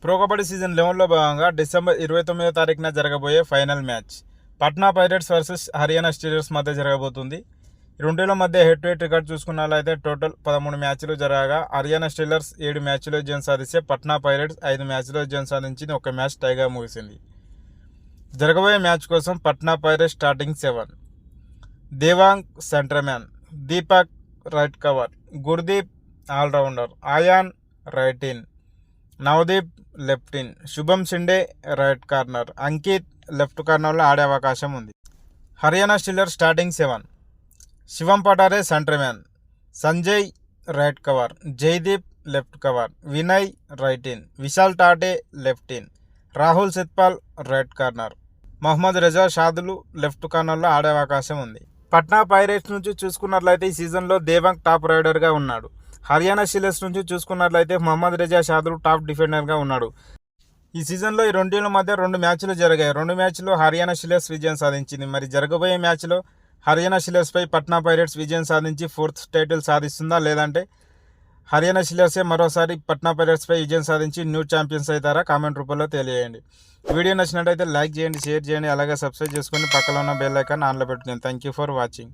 Pro kabaddi season 11లో భాగంగా December 29వ తారీఖున జరగబోయే final match Patna pirates versus Haryana Steelers మధ్య జరగబోతుంది. రెండుల మధ్య హెడ్ టు హెడ్ రికార్డ్ చూసుకున్నట్లయితే టోటల్ 13 మ్యాచ్లు జరగగా హర్యానా స్టీలర్స్ 7 మ్యాచ్లో విజయం సాధిస్తే పట్నా పైరేట్స్ 5 మ్యాచ్లో విజయం సాధించింది. ఒక మ్యాచ్ టైగా ముగిసింది. జరగబోయే మ్యాచ్ కోసం Patna pirates starting 7: Devang centre man, Deepak right cover, Gurdeep allrounder, Aayan right in, Navdeep left in, Shubham Shinde right corner, Ankit left కార్నర్లో ఆడే అవకాశం ఉంది. Haryana steelers starting 7: Shivam Patare centre man, Sanjay right cover, Jaideep left cover, Vinay right in, Vishal Tate left in, Rahul Sitpal right corner, Mohammad Reza Shadloui left కార్నర్లో ఆడే అవకాశం ఉంది. Patna pirates నుంచి చూసుకున్నట్లయితే ఈ సీజన్లో దేవాంగ్ టాప్ రైడర్గా ఉన్నాడు. హర్యానా స్టీలర్స్ నుంచి చూసుకున్నట్లయితే మహమ్మద్ రజా షాదులు టాప్ డిఫెండర్గా ఉన్నాడు. ఈ సీజన్లో ఈ రెండు టీంల మధ్య 2 మ్యాచ్లు జరిగాయి. 2 మ్యాచ్లో హర్యానా స్టీలర్స్ విజయం సాధించింది. మరి జరగబోయే మ్యాచ్లో హర్యానా స్టీలర్స్పై పట్నా పైరేట్స్ విజయం సాధించి 4th టైటిల్ సాధిస్తుందా, లేదంటే హర్యానా స్టీలర్సే మరోసారి పట్నా పైరేట్స్పై విజయం సాధించి న్యూ ఛాంపియన్స్ అవుతారా? కామెంట్ రూపంలో తెలియజేయండి. వీడియో నచ్చినట్టయితే లైక్ చేయండి, షేర్ చేయండి, అలాగే సబ్స్క్రైబ్ చేసుకొని పక్కన ఉన్న బెల్ ఐకాన్ ఆన్లో పెట్టుకోండి. Thank you for watching.